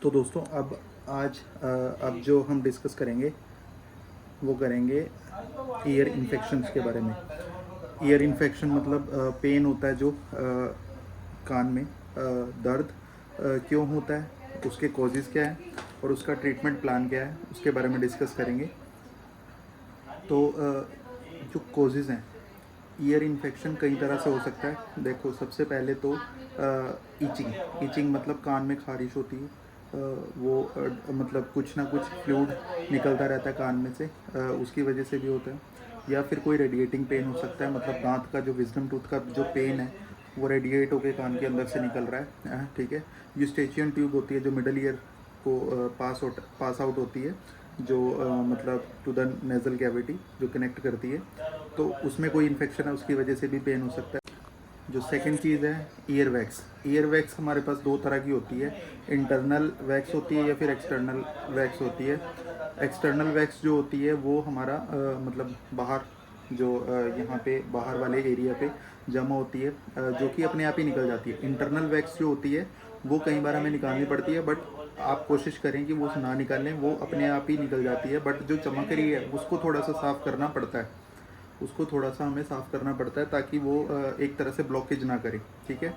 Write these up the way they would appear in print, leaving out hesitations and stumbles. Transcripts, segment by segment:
तो दोस्तों अब जो हम डिस्कस करेंगे वो करेंगे ईयर इन्फेक्शंस के बारे में। ईयर इन्फेक्शन मतलब पेन होता है जो कान में दर्द क्यों होता है, उसके कॉजेज़ क्या है और उसका ट्रीटमेंट प्लान क्या है, उसके बारे में डिस्कस करेंगे। तो जो कॉजेज़ हैं, ईयर इन्फेक्शन कई तरह से हो सकता है। देखो, सबसे पहले तो ईचिंग ईचिंग मतलब कान में खारिश होती है। मतलब कुछ ना कुछ फ्लूइड निकलता रहता है कान में से, उसकी वजह से भी होता है। या फिर कोई रेडिएटिंग पेन हो सकता है, मतलब दांत का जो विजडम टूथ का जो पेन है वो रेडिएट होकर कान के अंदर से निकल रहा है। ठीक है। यूस्टेचियन ट्यूब होती है जो मिडल ईयर को पास आउट होती है, जो मतलब टू द नेजल कैविटी जो कनेक्ट करती है, तो उसमें कोई इन्फेक्शन है, उसकी वजह से भी पेन हो सकता है। जो सेकंड चीज़ है ईयर वैक्स। ईयर वैक्स हमारे पास दो तरह की होती है, इंटरनल वैक्स होती है या फिर एक्सटर्नल वैक्स होती है। एक्सटर्नल वैक्स जो होती है वो हमारा मतलब बाहर जो यहाँ पे बाहर वाले एरिया पे जमा होती है, जो कि अपने आप ही निकल जाती है। इंटरनल वैक्स जो होती है वो कई बार हमें निकालनी पड़ती है, बट आप कोशिश करें कि वो ना निकालें, वो अपने आप ही निकल जाती है। बट जो चमक रही है उसको थोड़ा सा साफ़ करना पड़ता है, उसको थोड़ा सा हमें साफ़ करना पड़ता है ताकि वो एक तरह से ब्लॉकेज ना करे। ठीक है,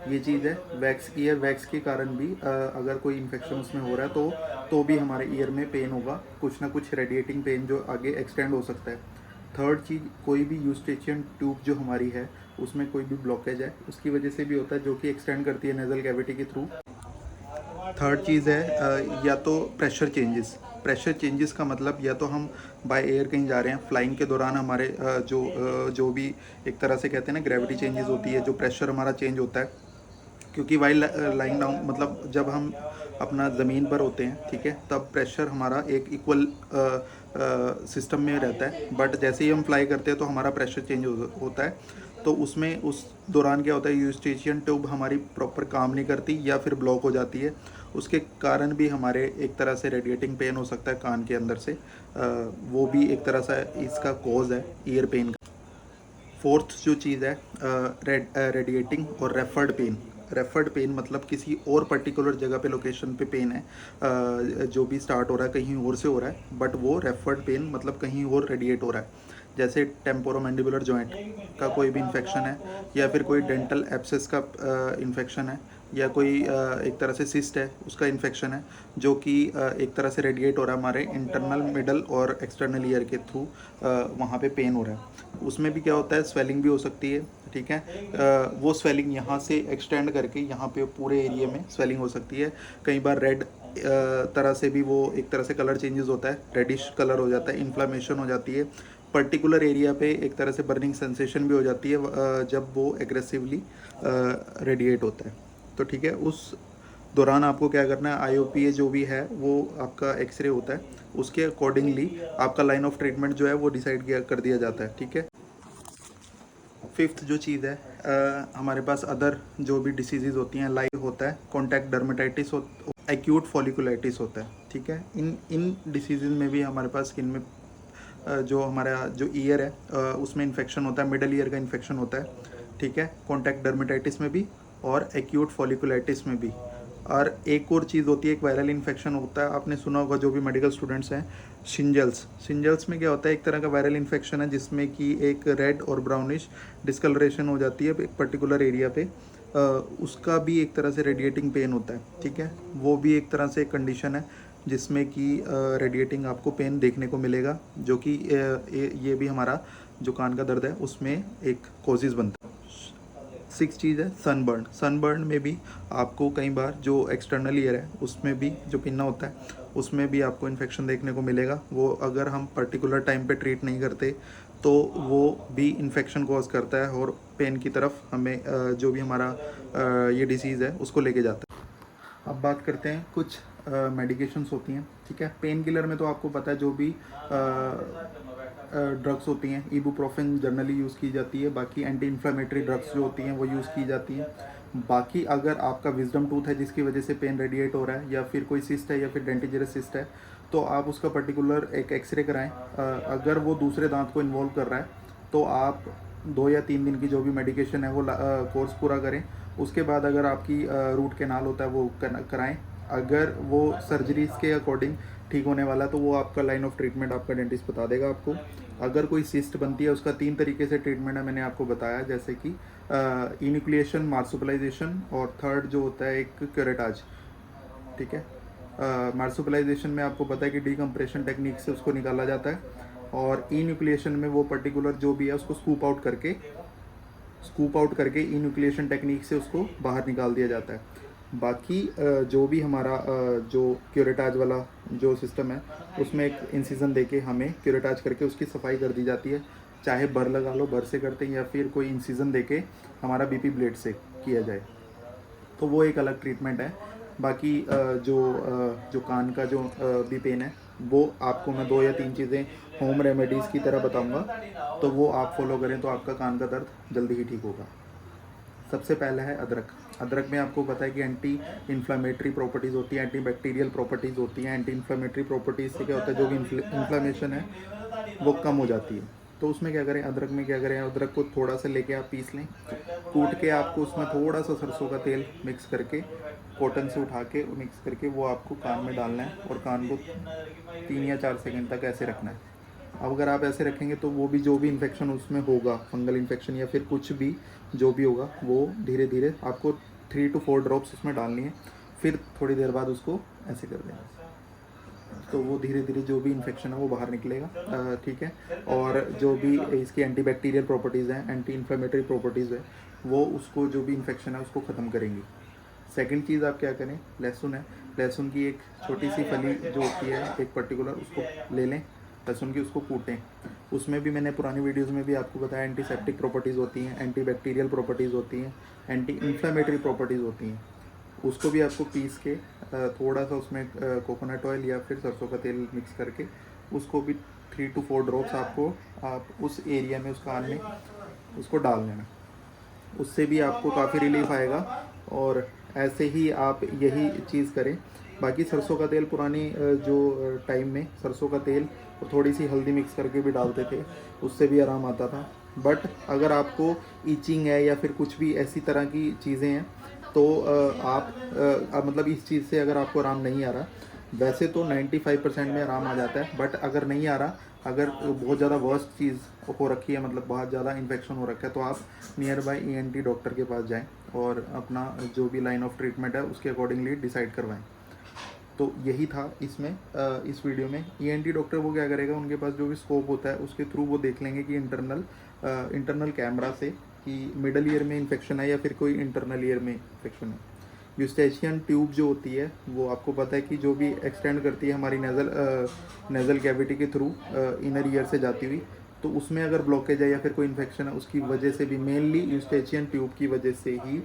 ये चीज़ है। वैक्स, ईयर वैक्स के कारण भी अगर कोई इन्फेक्शन उसमें हो रहा है तो भी हमारे ईयर में पेन होगा, कुछ ना कुछ रेडिएटिंग पेन जो आगे एक्सटेंड हो सकता है। थर्ड चीज़, कोई भी यूस्टेचियन ट्यूब जो हमारी है उसमें कोई भी ब्लॉकेज है, उसकी वजह से भी होता है, जो कि एक्सटेंड करती है नेजल कैविटी के थ्रू। थर्ड चीज़ है या तो प्रेशर चेंजेस। प्रेशर चेंजेस का मतलब या तो हम बाय एयर कहीं जा रहे हैं, फ्लाइंग के दौरान हमारे जो भी एक तरह से कहते हैं ना ग्रेविटी चेंजेस होती है, जो प्रेशर हमारा चेंज होता है, क्योंकि वाइल लाइंग डाउन मतलब जब हम अपना ज़मीन पर होते हैं, ठीक है, तब प्रेशर हमारा एक इक्वल सिस्टम में रहता है। बट जैसे ही हम फ्लाई करते हैं तो हमारा प्रेशर चेंज होता है, तो उसमें उस दौरान क्या होता है, यूस्टेचियन ट्यूब हमारी प्रॉपर काम नहीं करती या फिर ब्लॉक हो जाती है। उसके कारण भी हमारे एक तरह से रेडिएटिंग पेन हो सकता है कान के अंदर से, वो भी एक तरह से इसका कॉज है ईयर पेन का। फोर्थ जो चीज़ है रेडिएटिंग और रेफर्ड पेन। रेफर्ड पेन मतलब किसी और पर्टिकुलर जगह पे लोकेशन पे पेन है, जो भी स्टार्ट हो रहा है कहीं और से हो रहा है, बट वो रेफर्ड पेन मतलब कहीं और रेडिएट हो रहा है। जैसे टेम्पोरोमैंडिबुलर जॉइंट का कोई भी इन्फेक्शन है, या फिर कोई डेंटल एब्सेस का इन्फेक्शन है, या कोई एक तरह से सिस्ट है उसका इन्फेक्शन है, जो कि एक तरह से रेडिएट हो रहा है हमारे इंटरनल मिडल और एक्सटर्नल ईयर के थ्रू, वहाँ पे पेन हो रहा है। उसमें भी क्या होता है, स्वेलिंग भी हो सकती है। ठीक है, वो स्वेलिंग यहाँ से एक्सटेंड करके यहाँ पे पूरे एरिया में स्वेलिंग हो सकती है। कई बार रेड तरह से भी वो एक तरह से कलर चेंजेस होता है, रेडिश कलर हो जाता है, इन्फ्लामेशन हो जाती है पर्टिकुलर एरिया पे, एक तरह से बर्निंग सेंसेशन भी हो जाती है जब वो एग्रेसिवली रेडिएट होता है। तो ठीक है, उस दौरान आपको क्या करना है, आईओपीए जो भी है वो आपका एक्सरे होता है, उसके अकॉर्डिंगली आपका लाइन ऑफ ट्रीटमेंट जो है वो डिसाइड किया कर दिया जाता है। ठीक है। फिफ्थ जो चीज़ है, हमारे पास अदर जो भी डिसीज़ होती हैं, लाइव होता है कॉन्टैक्ट डर्मेटाइटिस, एक्यूट फॉलिकुलाइटिस होता है। ठीक है, इन इन डिसीज़ में भी हमारे पास स्किन में जो हमारा जो ईयर है उसमें इन्फेक्शन होता है, मिडल ईयर का इन्फेक्शन होता है। ठीक है, कॉन्टैक्ट डर्मेटाइटिस में भी और एक्यूट फॉलिकुलाइटिस में भी। और एक और चीज़ होती है, एक वायरल इन्फेक्शन होता है, आपने सुना होगा जो भी मेडिकल स्टूडेंट्स हैं, शिंजल्स। शिंजल्स में क्या होता है, एक तरह का वायरल इन्फेक्शन है जिसमें कि एक रेड और ब्राउनिश डिस्कलरेशन हो जाती है एक पर्टिकुलर एरिया पे, उसका भी एक तरह से रेडिएटिंग पेन होता है। ठीक है, वो भी एक तरह से एक कंडीशन है जिसमें कि रेडिएटिंग आपको पेन देखने को मिलेगा, जो कि ये भी हमारा जो कान का दर्द है उसमें एक कॉजेज़ बनता है। सिक्स चीज़ है सनबर्न। सनबर्न में भी आपको कई बार जो एक्सटर्नल ईयर है उसमें भी जो पिन्ना होता है उसमें भी आपको इन्फेक्शन देखने को मिलेगा। वो अगर हम पर्टिकुलर टाइम पे ट्रीट नहीं करते तो वो भी इन्फेक्शन कॉज करता है और पेन की तरफ हमें जो भी हमारा ये डिसीज़ है उसको लेके जाता है। अब बात करते हैं कुछ मेडिकेशंस होती हैं। ठीक है, पेन किलर में तो आपको पता है जो भी ड्रग्स होती हैं, इबुप्रोफेन जनरली यूज़ की जाती है, बाकी एंटी इन्फ्लामेटरी ड्रग्स जो होती हैं वो यूज़ की जाती हैं। बाकी अगर आपका विजडम टूथ है जिसकी वजह से पेन रेडिएट हो रहा है, या फिर कोई सिस्ट है या फिर डेंटिजरस सिस्ट है, तो आप उसका पर्टिकुलर एक एक्सरे कराएं। अगर वो दूसरे दांत को इन्वॉल्व कर रहा है तो आप 2 या 3 दिन की जो भी मेडिकेशन है वो कोर्स पूरा करें। उसके बाद अगर आपकी रूट कैनाल होता है वो कराएं। अगर वो सर्जरीज के अकॉर्डिंग ठीक होने वाला है तो वो आपका लाइन ऑफ ट्रीटमेंट आपका डेंटिस्ट बता देगा आपको। अगर कोई सिस्ट बनती है उसका 3 तरीके से ट्रीटमेंट है, मैंने आपको बताया, जैसे कि इन्यूक्लिएशन, मार्सुपलाइजेशन और थर्ड जो होता है एक क्यूरेटाज। ठीक है, मार्सुपलाइजेशन में आपको पता है कि डीकम्प्रेशन टेक्निक से उसको निकाला जाता है, और इन्यूक्लिएशन में वो पर्टिकुलर जो भी है उसको स्कूप आउट करके इन्यूक्लिएशन टेक्निक से उसको बाहर निकाल दिया जाता है। बाकी जो भी हमारा जो क्यूरेटाज वाला जो सिस्टम है उसमें एक इंसिजन देके हमें क्यूरेटाज करके उसकी सफाई कर दी जाती है, चाहे बर लगा लो, बर से करते हैं, या फिर कोई इंसिजन देके हमारा बीपी ब्लेड से किया जाए, तो वो एक अलग ट्रीटमेंट है। बाकी जो कान का जो भी पेन है वो आपको मैं 2 या 3 चीज़ें होम रेमेडीज़ की तरह बताऊंगा, तो वो आप फॉलो करें तो आपका कान का दर्द जल्दी ही ठीक होगा। सबसे पहला है अदरक। अदरक में आपको पता है कि एंटी इन्फ्लामेटरी प्रॉपर्टीज़ होती हैं, एंटी बैक्टीरियल प्रॉपर्टीज़ होती हैं। एंटी इन्फ्लामेटरी प्रॉपर्टीज़ से क्या होता है, जो भी इन्फ्लामेशन है वो कम हो जाती है। तो उसमें क्या करें, अदरक में क्या करें, अदरक को थोड़ा सा लेके आप पीस लें, कूट के आपको उसमें थोड़ा सा सरसों का तेल मिक्स करके कॉटन से उठा के मिक्स करके वो आपको कान में डालना है, और कान को 3 या 4 सेकंड तक ऐसे रखना है। अब अगर आप ऐसे रखेंगे तो वो भी जो भी इन्फेक्शन उसमें होगा, फंगल इन्फेक्शन या फिर कुछ भी जो भी होगा, वो धीरे धीरे आपको 3 to 4 ड्रॉप्स उसमें डालनी है, फिर थोड़ी देर बाद उसको ऐसे कर देना, तो वो धीरे धीरे जो भी इन्फेक्शन है वो बाहर निकलेगा। ठीक है, और जो भी इसकी एंटीबैक्टीरियल प्रॉपर्टीज़ हैं, एंटी इन्फ्लेमेटरी प्रॉपर्टीज़ है, वो उसको जो भी इन्फेक्शन है उसको ख़त्म करेंगी। सेकंड चीज़ आप क्या करें, लहसुन है, लहसुन की एक छोटी सी फली जो होती है एक पर्टिकुलर, उसको ले लें लहसुन की, उसको कूटें। उसमें भी मैंने पुरानी वीडियोस में भी आपको बताया एंटीसेप्टिक प्रॉपर्टीज़ होती हैं, एंटीबैक्टीरियल प्रॉपर्टीज़ होती हैं, एंटी इन्फ्लेमेटरी प्रॉपर्टीज़ होती हैं। उसको भी आपको पीस के थोड़ा सा उसमें कोकोनट ऑयल या फिर सरसों का तेल मिक्स करके उसको भी 3 to 4 ड्रॉप्स आपको आप उस एरिया में, उस कान में उसको डाल लेना। उससे भी आपको काफ़ी रिलीफ आएगा, और ऐसे ही आप यही चीज़ करें। बाकी सरसों का तेल पुरानी जो टाइम में सरसों का तेल और थोड़ी सी हल्दी मिक्स करके भी डालते थे, उससे भी आराम आता था। बट अगर आपको ईचिंग है या फिर कुछ भी ऐसी तरह की चीज़ें हैं तो आप मतलब इस चीज़ से अगर आपको आराम नहीं आ रहा, वैसे तो 95% में आराम आ जाता है, बट अगर नहीं आ रहा, अगर बहुत ज़्यादा वर्स्ट चीज़ हो रखी है, मतलब बहुत ज़्यादा इन्फेक्शन हो रखा है, तो आप नियर बाय ENT डॉक्टर के पास जाएं और अपना जो भी लाइन ऑफ ट्रीटमेंट है उसके अकॉर्डिंगली डिसाइड करवाएं। तो यही था इसमें इस वीडियो में। ENT डॉक्टर वो क्या करेगा, उनके पास जो भी स्कोप होता है उसके थ्रू वो देख लेंगे कि इंटरनल कैमरा से कि मिडल ईयर में इन्फेक्शन है या फिर कोई इंटरनल ईयर में इन्फेक्शन है। यूस्टेशियन ट्यूब जो होती है वो आपको पता है कि जो भी एक्सटेंड करती है हमारी नेज़ल कैविटी के थ्रू इनर ईयर से जाती हुई, तो उसमें अगर ब्लॉकेज है या फिर कोई इन्फेक्शन है, उसकी वजह से भी, मेनली यूस्टेशियन ट्यूब की वजह से ही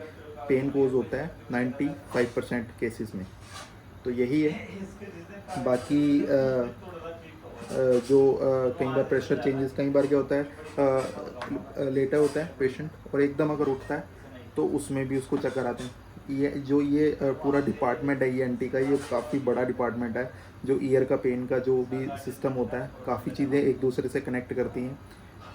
पेन कोज होता है 95% केसेस में। तो यही है। बाकी जो कई बार प्रेशर चेंजेस, कई बार क्या होता है लेटा होता है पेशेंट और एकदम अगर उठता है तो उसमें भी उसको चक्कर आते हैं। ये पूरा डिपार्टमेंट है ENT का, ये काफ़ी बड़ा डिपार्टमेंट है। जो ईयर का पेन का जो भी सिस्टम होता है, काफ़ी चीज़ें एक दूसरे से कनेक्ट करती हैं।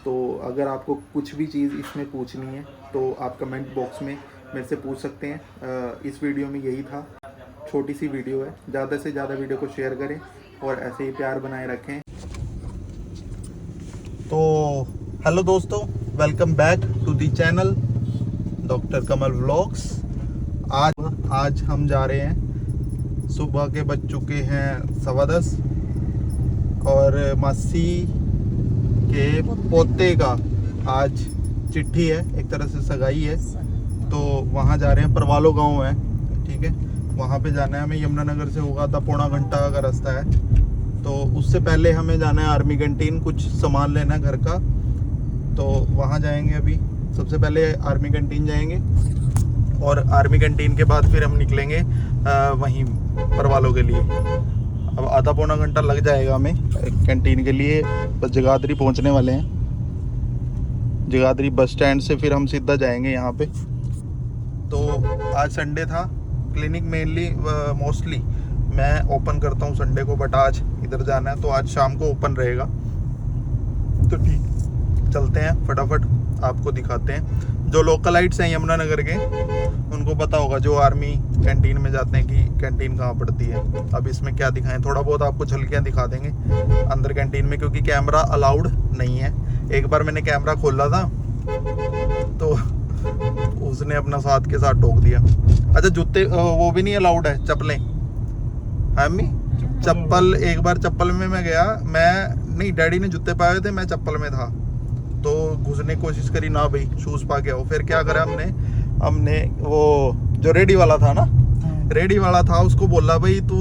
तो अगर आपको कुछ भी चीज़ इसमें पूछनी है तो आप कमेंट बॉक्स में मेरे से पूछ सकते हैं। इस वीडियो में यही था, छोटी सी वीडियो है, ज़्यादा से ज़्यादा वीडियो को शेयर करें और ऐसे ही प्यार बनाए रखें। तो हेलो दोस्तों, welcome back to the channel doctor Kamal vlogs. आज हम जा रहे हैं, सुबह के बज चुके हैं 10:15 और मासी के पोते का आज चिट्ठी है, एक तरह से सगाई है। तो वहाँ जा रहे हैं, परवालो गांव है, ठीक है, वहाँ पे जाना है हमें। यमुनानगर से होगा आधा पौना घंटा का रास्ता है। तो उससे पहले हमें जाना है आर्मी कैंटीन, कुछ सामान लेना है घर का, तो वहाँ जाएंगे। अभी सबसे पहले आर्मी कैंटीन जाएंगे और आर्मी कैंटीन के बाद फिर हम निकलेंगे वहीं परवालों के लिए। अब आधा पौना घंटा लग जाएगा हमें कैंटीन के लिए। बस जगाधरी पहुँचने वाले हैं, जगाधरी बस स्टैंड से फिर हम सीधा जाएंगे यहाँ पे। तो आज संडे था, क्लिनिक मेनली मोस्टली मैं ओपन करता हूँ संडे को, बट आज इधर जाना है तो आज शाम को ओपन रहेगा। तो ठीक, चलते हैं फटाफट आपको दिखाते हैं। जो लोकलाइट्स हैं यमुनानगर के उनको पता होगा, जो आर्मी कैंटीन में जाते हैं कि कैंटीन कहाँ पड़ती है। अब इसमें क्या दिखाएं, थोड़ा बहुत आपको झलकियाँ दिखा देंगे अंदर कैंटीन में, क्योंकि कैमरा अलाउड नहीं है। एक बार मैंने कैमरा खोला था तो उसने अपना साथ के साथ टोक दिया। अच्छा जूते वो भी नहीं अलाउड है, चप्पलें हमी चप्पल। एक बार चप्पल में मैं गया, मैं नहीं, डैडी ने जूते पाए थे, मैं चप्पल में था, तो घुसने की कोशिश करी ना भाई, शूज पा के आओ। फिर क्या करा हमने वो जो रेडी वाला था ना, रेडी वाला था, उसको बोला भाई तू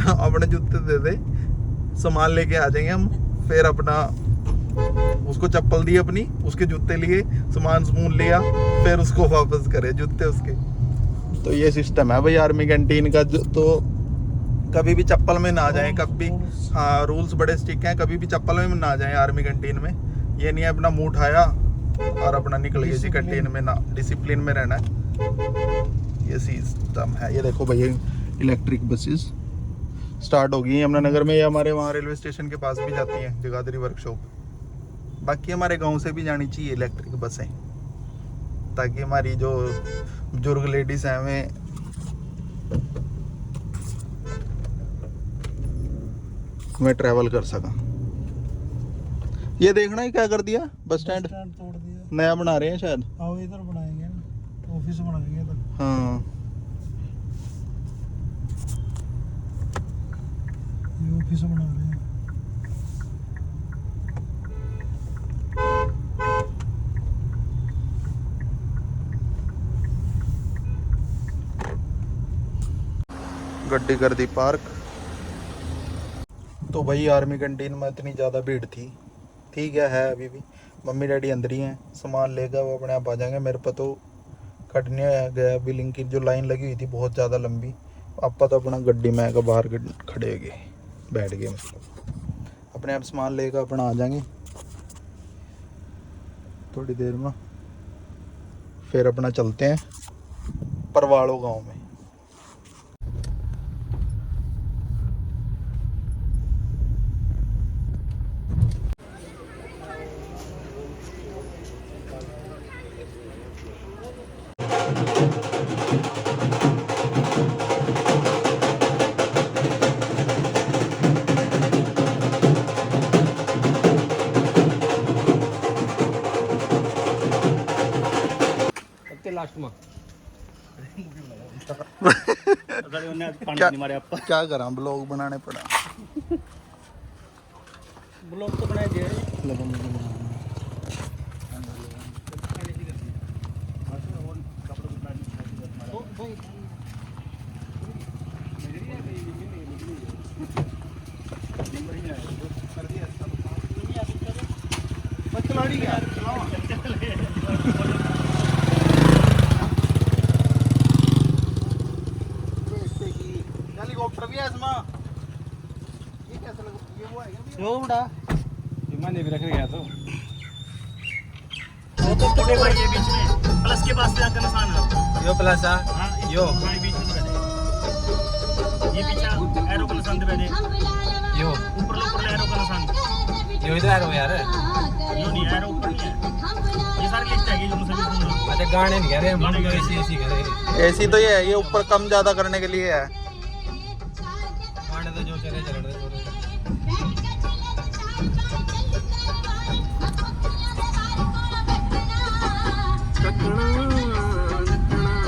अपने जूते दे दे, सामान लेके आ जाएंगे हम। फिर अपना उसको चप्पल दी अपनी, उसके जूते लिए, सामान लिया, फिर उसको वापस करे जूते उसके। तो ये सिस्टम है भाई आर्मी कैंटीन का। तो कभी भी चप्पल में ना जाएं, कभी, हाँ रूल्स बड़े स्ट्रिक्ट हैं, कभी भी चप्पल में ना जाएं आर्मी कैंटीन में। ये नहीं है अपना मुंह उठाया और अपना निकल गए जी कैंटीन में, ना, डिसिप्लिन में रहना है। ये सिस्टम है। ये देखो भैया इलेक्ट्रिक बसेस स्टार्ट हो गई हैं यमुनानगर में। ये हमारे वहाँ रेलवे स्टेशन के पास भी जाती हैं, जगाधरी वर्कशॉप। बाकी हमारे गांव से भी जानी चाहिए इलेक्ट्रिक बसें, ताकि हमारी जो बुजुर्ग लेडीज हैं मैं ट्रैवल कर सका। ये देखना ही क्या कर दिया, बस स्टैंड तोड़ दिया, नया बना रहे हैं शायद। आओ इधर बनाएंगे ना, ऑफिस बनाएंगे इधर। हाँ ये ऑफिस बना रहे हैं। गड्डी कर दी पार्क। तो भाई आर्मी कैंटीन में इतनी ज़्यादा भीड़ थी, ठीक है अभी भी। मम्मी डैडी अंदर ही हैं, सामान लेकर वो अपने आप आ जाएंगे। मेरे पर तो कटने गया, बिलिंग की जो लाइन लगी हुई थी बहुत ज़्यादा लंबी। आप तो अपना गड्डी में आकर बाहर खड़े गए, बैठ गए, मतलब अपने आप सामान लेकर अपना आ जाएंगे थोड़ी देर में। फिर अपना चलते हैं परवाड़ो गांव में। लास्ट में क्या करा, ब्लॉग बनाने पड़ा। ब्लॉग तो बनाए दिए। हेलीकॉप्टर भी है इसमें। ये कैसा लगा, ये वो है क्या? यो बड़ा मैंने भी रख गया तो वो तो टूटे भाई ये बीच में प्लस के पास जाकर निशान है। यो प्लस है। हां यो भाई बीच में ये पीछे एरो का निशान दे दे। यो ऊपर एरो का निशान। यो इधर एरो यार, यो नहीं एरो ऊपर नहीं है। ये सारी लिस्ट है ये जो मुझे सुन रहा। अच्छा गाने नहीं कह रहे हम, तो एसी कह रहे। एसी तो ये है, ये ऊपर कम ज़्यादा करने के लिए है। गाने तो जो चले चल रहे।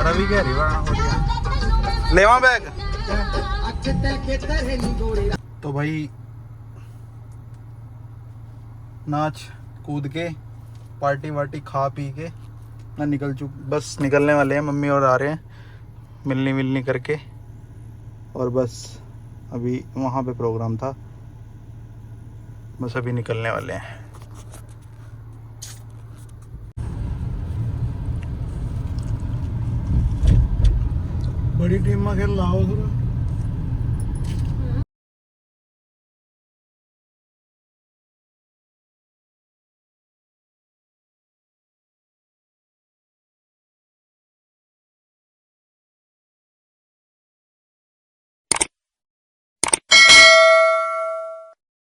रवि कह रही लेवा बैग। तो भाई नाच कूद के पार्टी वार्टी खा पी के ना बस निकलने वाले हैं। मम्मी और आ रहे हैं मिलनी करके, और बस अभी वहाँ पे प्रोग्राम था, बस अभी निकलने वाले हैं। बड़ी टीम में खेल रहा हो